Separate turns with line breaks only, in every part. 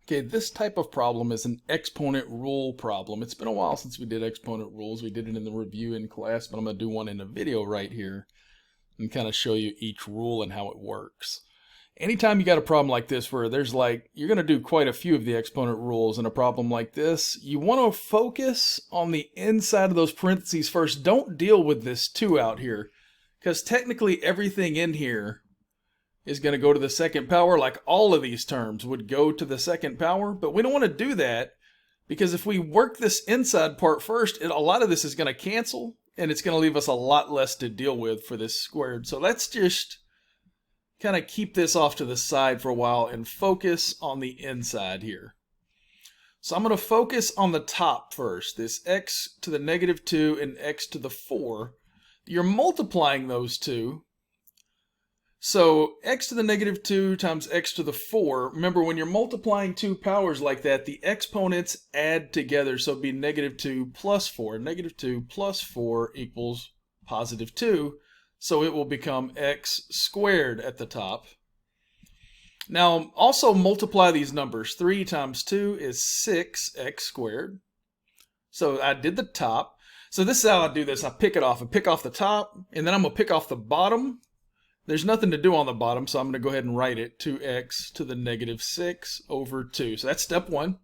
Okay, this type of problem is an exponent rule problem. It's been a while since we did exponent rules. We did it in the review in class, but I'm going to do one in a video right here and kind of show you each rule and how it works. Anytime you got a problem like this where there's you're going to do quite a few of the exponent rules in a problem like this, you want to focus on the inside of those parentheses first. Don't deal with this 2 out here, because technically everything in here is going to go to the second power. Like all of these terms would go to the second power, but we don't want to do that because if we work this inside part first, a lot of this is going to cancel and it's going to leave us a lot less to deal with for this squared. So let's just kind of keep this off to the side for a while and focus on the inside here. So I'm going to focus on the top first, this x to the -2 and x to the 4. You're multiplying those two. So x to the -2 times x to the 4, remember when you're multiplying two powers like that, the exponents add together, so it'd be -2 plus 4. -2 plus 4 equals +2, so it will become x squared at the top. Now also multiply these numbers. 3 times 2 is 6x squared. So I did the top. So this is how I do this. I pick it off. I pick off the top, and then I'm going to pick off the bottom. There's nothing to do on the bottom, so I'm going to go ahead and write it. 2x to the -6 over 2. So that's step 1.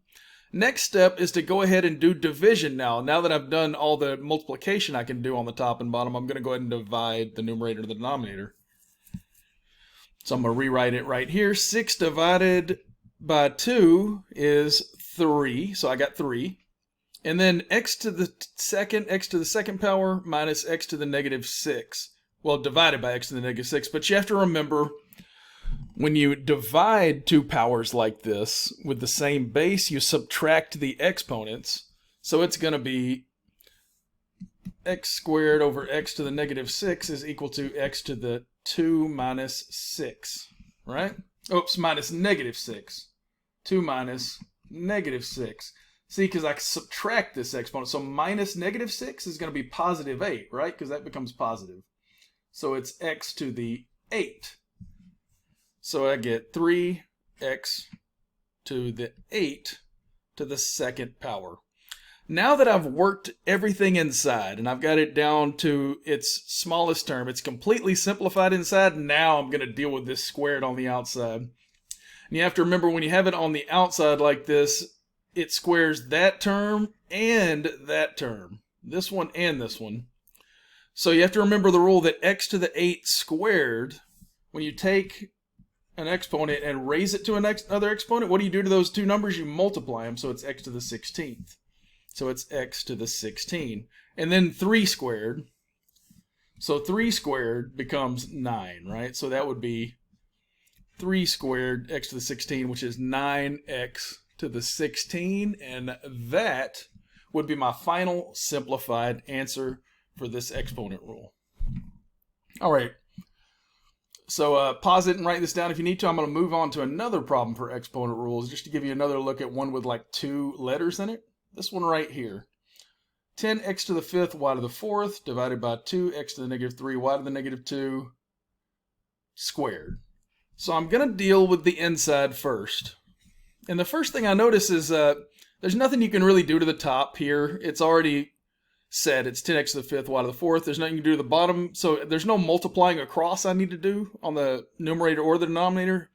Next step is to go ahead and do division now. Now that I've done all the multiplication I can do on the top and bottom, I'm going to go ahead and divide the numerator and the denominator. So I'm going to rewrite it right here. 6 divided by 2 is 3, so I got 3. And then x to the second power minus x to the -6. Well, divided by x to the -6, but you have to remember when you divide two powers like this with the same base, you subtract the exponents. So it's going to be x squared over x to the -6 is equal to x to the 2 minus 6, right? Oops, minus -6. 2 minus -6. See, because I subtract this exponent, so minus -6 is going to be +8, right? Because that becomes positive. So it's x to the 8. So I get 3x to the 8 to the second power. Now that I've worked everything inside and I've got it down to its smallest term, it's completely simplified inside. Now I'm going to deal with this squared on the outside. And you have to remember when you have it on the outside like this, it squares that term and that term. This one and this one. So you have to remember the rule that x to the 8 squared, when you take an exponent and raise it to another exponent, what do you do to those two numbers? You multiply them, so it's x to the 16th. So it's x to the 16. And then 3 squared. So 3 squared becomes 9, right? So that would be 3 squared x to the 16, which is 9x to the 16. And that would be my final simplified answer for this exponent rule. All right, so pause it and write this down if you need to. I'm going to move on to another problem for exponent rules just to give you another look at one with like 2 letters in it. This one right here. 10x to the 5th y to the 4th divided by 2x to the -3 y to the -2 squared. So I'm going to deal with the inside first. And the first thing I notice is there's nothing you can really do to the top here. It's already said it's 10x to the 5th y to the 4th. There's nothing you can do to the bottom, so there's no multiplying across I need to do on the numerator or the denominator.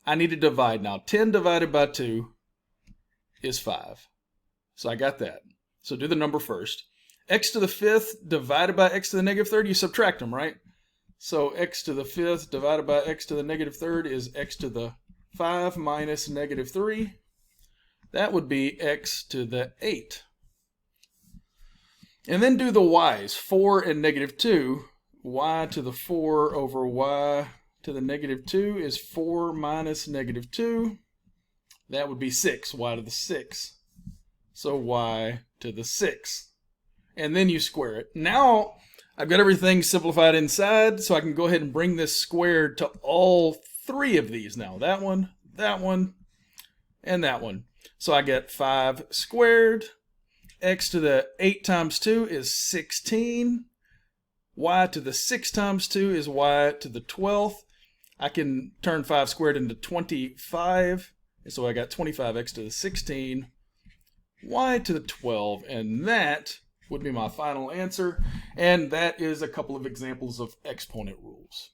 I need to divide now. 10 divided by 2 is 5. So I got that. So do the number first. X to the 5th divided by x to the -3, you subtract them, right? So x to the 5th divided by x to the -3 is x to the 5 minus -3. That would be x to the 8. And then do the y's, 4 and -2. Y to the 4 over y to the -2 is 4 minus -2. That would be 6, y to the 6. So y to the 6. And then you square it. Now I've got everything simplified inside, so I can go ahead and bring this squared to all 3 of these now. That one, and that one. So I get 5 squared. X to the 8 times 2 is 16. Y to the 6 times 2 is y to the 12th. I can turn 5 squared into 25. So I got 25x to the 16, y to the 12, and that would be my final answer. And that is a couple of examples of exponent rules.